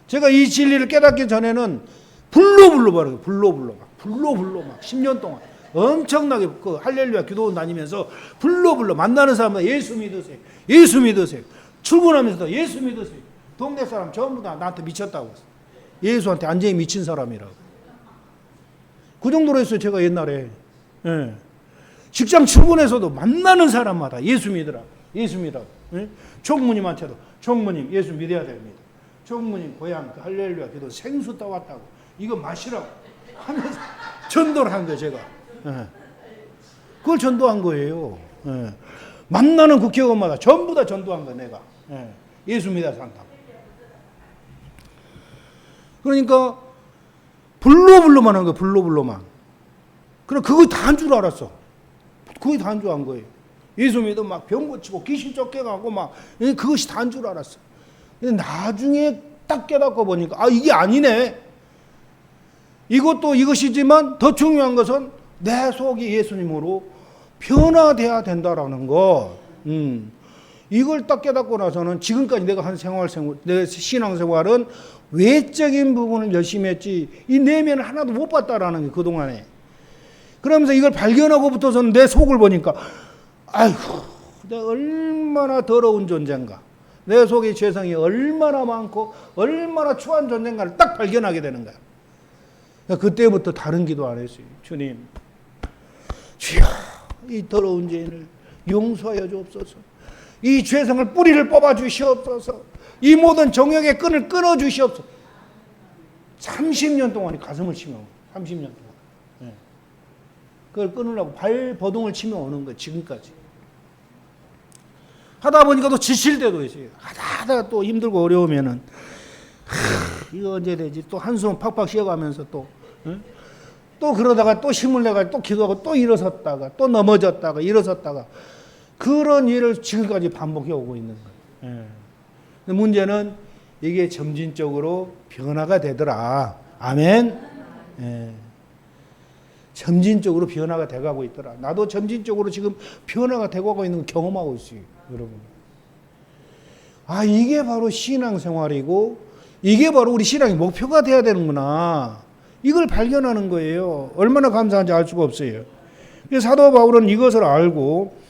제가 이 진리를 깨닫기 전에는 불로 말해요. 불로 막 10년 동안 엄청나게 그 할렐루야 기도원 다니면서 불로 만나는 사람은 예수 믿으세요. 예수 믿으세요. 출근하면서도 예수 믿으세요. 동네 사람 전부 다 나한테 미쳤다고 했어요. 예수한테 완전히 미친 사람이라고. 그 정도로 했어요. 제가 옛날에. 예. 직장 출근해서도 만나는 사람마다 예수 믿으라. 예수 믿으라고. 예? 총무님한테도 총무님 예수 믿어야 됩니다. 총무님 고향 그 할렐루야 기도 생수 따왔다고. 이거 마시라고 하면서 전도를 한 거예요. 제가. 예. 그걸 전도한 거예요. 예. 만나는 국회의원마다 전부 다 전도한 거예요. 내가. 예. 예수 믿어 산다고. 그러니까 불로만 한 거예요. 불로만. 그럼 그거 다 한 줄 알았어. 그거 다 한 줄 안 거예요. 예수 믿어 막 병 고치고 귀신 쫓겨가고 막 그것이 다 한 줄 알았어. 근데 나중에 딱 깨닫고 보니까 아 이게 아니네. 이것도 이것이지만 더 중요한 것은 내 속이 예수님으로 변화돼야 된다라는 것. 이걸 딱 깨닫고 나서는 지금까지 내가 한 내 신앙생활은 외적인 부분을 열심히 했지 이 내면을 하나도 못 봤다라는 게 그동안에. 그러면서 이걸 발견하고부터서는 내 속을 보니까 아이고 내가 얼마나 더러운 존재인가. 내 속에 죄성이 얼마나 많고 얼마나 추한 존재인가를 딱 발견하게 되는 거야. 그때부터 다른 기도 안 했어요. 주님 주여 이 더러운 죄인을 용서하여 주옵소서. 이 죄성을 뿌리를 뽑아 주시옵소서. 이 모든 정욕의 끈을 끊어 주시옵소서. 30년 동안 가슴을 치며 30년 동안. 네. 그걸 끊으려고 발버둥을 치며 오는 거예요. 지금까지. 하다 보니까 또 지칠 때도 있어요. 하다가 또 힘들고 어려우면은 이거 언제 되지? 또 한숨 팍팍 쉬어가면서 또 그러다가 또 힘을 내가 또 기도하고 또 일어섰다가 또 넘어졌다가 일어섰다가 그런 일을 지금까지 반복해 오고 있는 거예요. 예. 문제는 이게 점진적으로 변화가 되더라. 아멘. 예. 점진적으로 변화가 돼가고 있더라. 나도 점진적으로 지금 변화가 돼가고 있는 걸 경험하고 있어요, 여러분. 아 이게 바로 신앙생활이고 이게 바로 우리 신앙의 목표가 돼야 되는구나. 이걸 발견하는 거예요. 얼마나 감사한지 알 수가 없어요. 그래서 사도 바울은 이것을 알고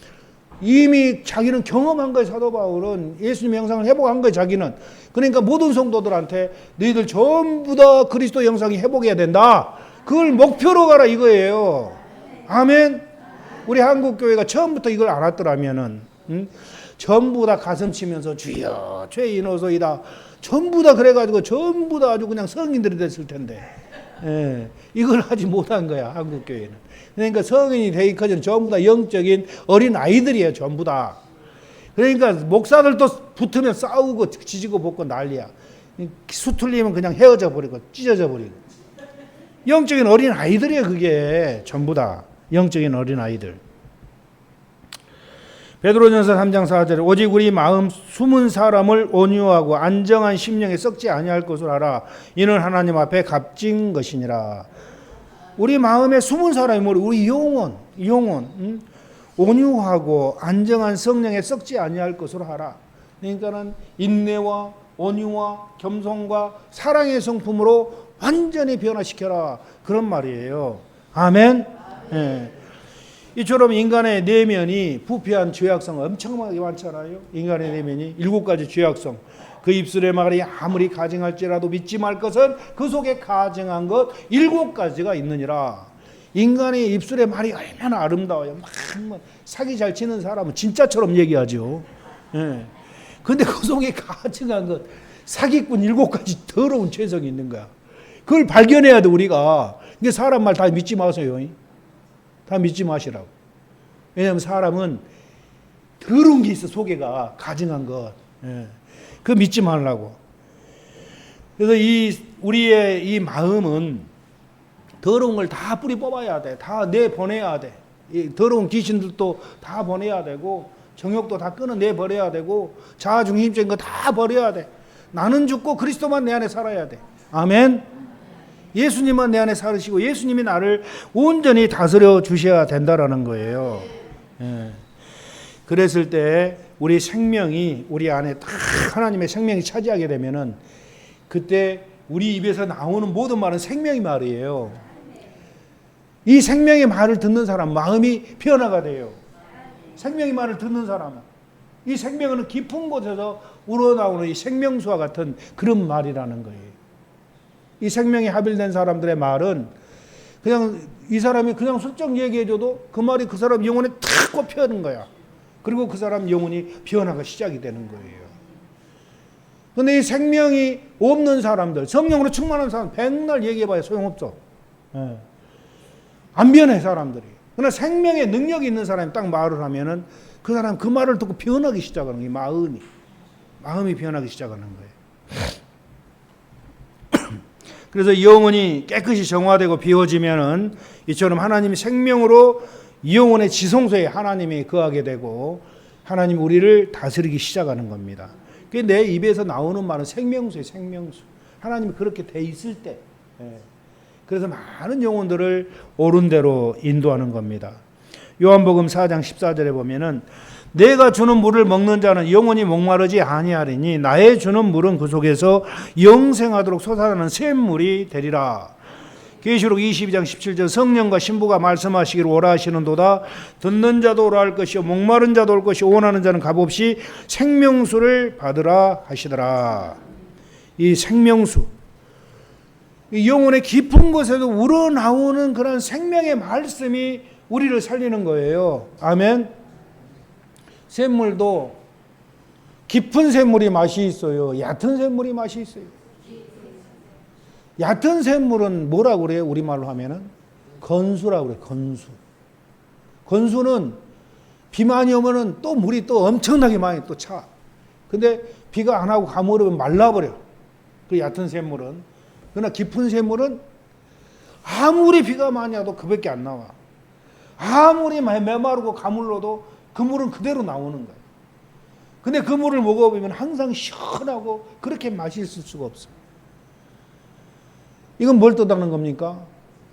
이미 자기는 경험한 거예요. 사도 바울은 예수님 형상을 회복한 거예요. 자기는. 그러니까 모든 성도들한테 너희들 전부 다 그리스도 형상이 회복해야 된다. 그걸 목표로 가라 이거예요. 아멘. 우리 한국교회가 처음부터 이걸 알았더라면은 전부 다 가슴 치면서 주여 죄인어서이다. 전부 다 그래가지고 전부 다 아주 그냥 성인들이 됐을 텐데. 예, 이걸 하지 못한 거야 한국교회는. 그러니까 성인이 되기 전에 전부 다 영적인 어린 아이들이에요. 전부 다. 그러니까 목사들도 붙으면 싸우고 지지고 볶고 난리야. 수틀리면 그냥 헤어져 버리고 찢어져 버리고. 영적인 어린 아이들이에요. 그게 전부 다 영적인 어린 아이들. 베드로전서 3장 4절에 오직 우리 마음 숨은 사람을 온유하고 안정한 심령에 썩지 아니할 것을 알아. 이는 하나님 앞에 값진 것이니라. 우리 마음에 숨은 사람이 우리 영혼 온유하고 안정한 성령에 썩지 아니할 것을 알아. 그러니까는 인내와 온유와 겸손과 사랑의 성품으로 완전히 변화시켜라. 그런 말이에요. 아멘. 예. 이처럼 인간의 내면이 부패한 죄악성 엄청나게 많잖아요. 인간의 내면이 7가지 죄악성. 그 입술의 말이 아무리 가증할지라도 믿지 말 것은 그 속에 가증한 것 7가지가 있느니라. 인간의 입술의 말이 얼마나 아름다워요. 막 사기 잘 치는 사람은 진짜처럼 얘기하죠. 예. 근데 그 속에 가증한 것 사기꾼 7가지 더러운 죄성이 있는 거야. 그걸 발견해야 돼 우리가. 근데 사람 말 다 믿지 마세요. 다 믿지 마시라고. 왜냐하면 사람은 더러운 게 있어. 속에가 가증한 것. 예. 그거 믿지 말라고. 그래서 우리의 이 마음은 더러운 걸 다 뿌리 뽑아야 돼. 다 내보내야 돼. 이 더러운 귀신들도 다 보내야 되고 정욕도 다 끊어내버려야 되고 자아중심적인 거 다 버려야 돼. 나는 죽고 그리스도만 내 안에 살아야 돼. 아멘. 예수님은 내 안에 사시고 예수님이 나를 온전히 다스려 주셔야 된다라는 거예요. 예. 그랬을 때 우리 생명이 우리 안에 딱 하나님의 생명이 차지하게 되면은 그때 우리 입에서 나오는 모든 말은 생명의 말이에요. 이 생명의 말을 듣는 사람 마음이 변화가 돼요. 생명의 말을 듣는 사람은 이 생명은 깊은 곳에서 우러나오는 이 생명수와 같은 그런 말이라는 거예요. 이 생명이 합일된 사람들의 말은 그냥 이 사람이 그냥 슬쩍 얘기해줘도 그 말이 그 사람 영혼에 탁 꼽히는 거야. 그리고 그 사람 영혼이 변화가 시작이 되는 거예요. 그런데 이 생명이 없는 사람들, 성령으로 충만한 사람 백날 얘기해봐야 소용없어. 예. 안 변해 사람들이. 그러나 생명의 능력이 있는 사람이 딱 말을 하면은 그 사람 그 말을 듣고 변하기 시작하는 거예요. 마음이 변하기 시작하는 거예요. 그래서 영혼이 깨끗이 정화되고 비워지면은 이처럼 하나님이 생명으로 영혼의 지성소에 하나님이 거하게 되고 하나님 우리를 다스리기 시작하는 겁니다. 그게 내 입에서 나오는 말은 생명수예요. 생명수. 하나님이 그렇게 돼 있을 때. 그래서 많은 영혼들을 옳은 대로 인도하는 겁니다. 요한복음 4장 14절에 보면은 내가 주는 물을 먹는 자는 영원히 목마르지 아니하리니 나의 주는 물은 그 속에서 영생하도록 솟아나는 샘물이 되리라. 계시록 22장 17절 성령과 신부가 말씀하시기를 오라 하시는도다. 듣는 자도 오라 할 것이요 목마른 자도 올 것이요 원하는 자는 값없이 생명수를 받으라 하시더라. 이 생명수, 이 영혼의 깊은 곳에도 우러나오는 그런 생명의 말씀이 우리를 살리는 거예요. 아멘. 샘물도 깊은 샘물이 맛이 있어요. 얕은 샘물이 맛이 있어요. 얕은 샘물은 뭐라고 그래요? 우리말로 하면은 건수라고 그래요. 건수. 건수는 비 많이 오면은 또 물이 또 엄청나게 많이 또 차. 근데 비가 안 하고 가물으면 말라버려. 그 얕은 샘물은. 그러나 깊은 샘물은 아무리 비가 많이 와도 그밖에 안 나와. 아무리 메마르고 가물러도 그 물은 그대로 나오는 거예요. 근데 그 물을 먹어보면 항상 시원하고 그렇게 맛있을 수가 없어요. 이건 뭘 뜻하는 겁니까?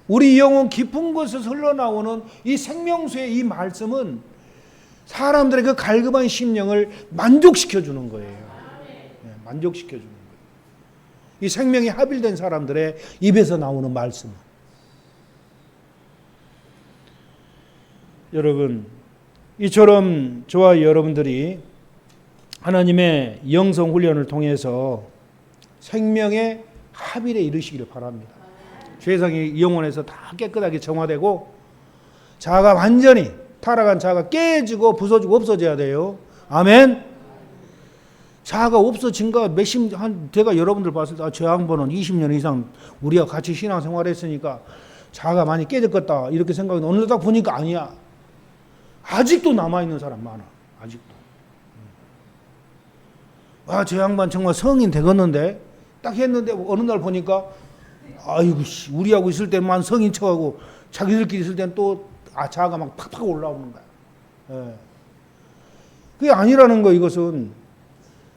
우리 영혼 깊은 곳에서 흘러나오는 이 생명수의 이 말씀은 사람들의 그 갈급한 심령을 만족시켜주는 거예요. 만족시켜주는 거예요. 이 생명이 합일된 사람들의 입에서 나오는 말씀. 여러분, 이처럼 저와 여러분들이 하나님의 영성 훈련을 통해서 생명의 합일에 이르시기를 바랍니다. 죄성이 영혼에서 다 깨끗하게 정화되고 자아가 완전히 타락한 자아가 깨지고 부서지고 없어져야 돼요. 아멘. 자아가 없어진 거 제가 여러분들 봤을 때 저 양반은 20년 이상 우리가 같이 신앙생활했으니까 자아가 많이 깨졌겠다 이렇게 생각이 오늘 딱 보니까 아니야. 아직도 남아있는 사람 많아. 아직도. 아, 저 양반 정말 성인 되겠는데 딱 했는데 어느 날 보니까 아이고 우리하고 있을 때만 성인 척하고 자기들끼리 있을 때는 또 자아가 막 팍팍 올라오는 거야. 예. 그게 아니라는 거 이것은.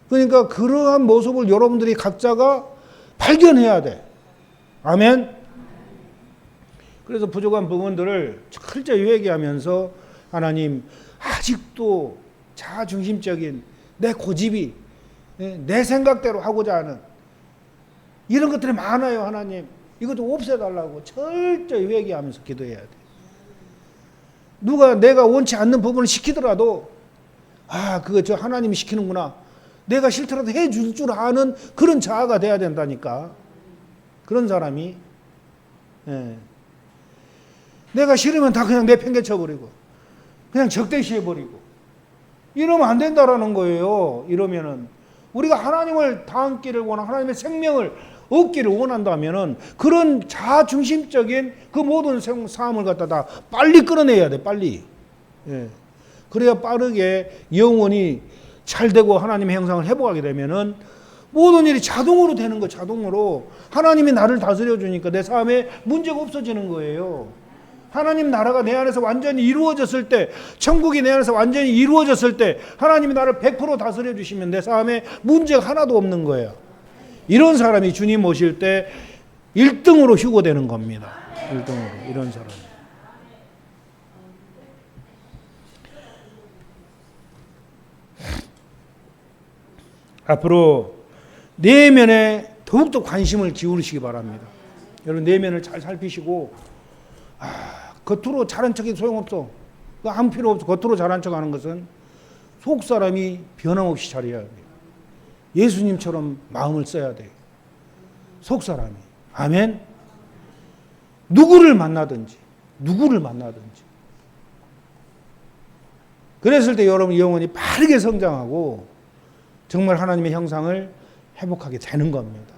그러니까 그러한 모습을 여러분들이 각자가 발견해야 돼. 아멘. 그래서 부족한 부분들을 철저히 회개하면서 하나님 아직도 자아중심적인 내 고집이 내 생각대로 하고자 하는 이런 것들이 많아요. 하나님 이것 좀 없애달라고 철저히 회개하면서 기도해야 돼. 누가 내가 원치 않는 부분을 시키더라도 그거 저 하나님이 시키는구나. 내가 싫더라도 해줄 줄 아는 그런 자아가 돼야 된다니까. 그런 사람이 내가 싫으면 다 그냥 내팽개쳐버리고 그냥 적대시해버리고 이러면 안 된다라는 거예요. 이러면은 우리가 하나님을 닮기를 원하는 하나님의 생명을 얻기를 원한다면은 그런 자중심적인 그 모든 삶을 갖다 다 빨리 끌어내야 돼. 빨리. 그래야 빠르게 영혼이 잘 되고 하나님의 형상을 회복하게 되면은 모든 일이 자동으로 되는 거. 자동으로 하나님이 나를 다스려 주니까 내 삶에 문제가 없어지는 거예요. 하나님 나라가 내 안에서 완전히 이루어졌을 때, 천국이 내 안에서 완전히 이루어졌을 때 하나님이 나를 100% 다스려 주시면 내 삶에 문제가 하나도 없는 거예요. 이런 사람이 주님 오실 때 1등으로 휴고되는 겁니다. 1등으로 이런 사람. 앞으로 내면에 더욱더 관심을 기울이시기 바랍니다. 여러분 내면을 잘 살피시고 겉으로 잘한 척해도 소용없어. 아무 필요 없어. 겉으로 잘한 척하는 것은 속 사람이 변함없이 잘해야 돼요. 예수님처럼 마음을 써야 돼요. 속 사람이. 아멘. 누구를 만나든지 그랬을 때 여러분 영혼이 빠르게 성장하고 정말 하나님의 형상을 회복하게 되는 겁니다.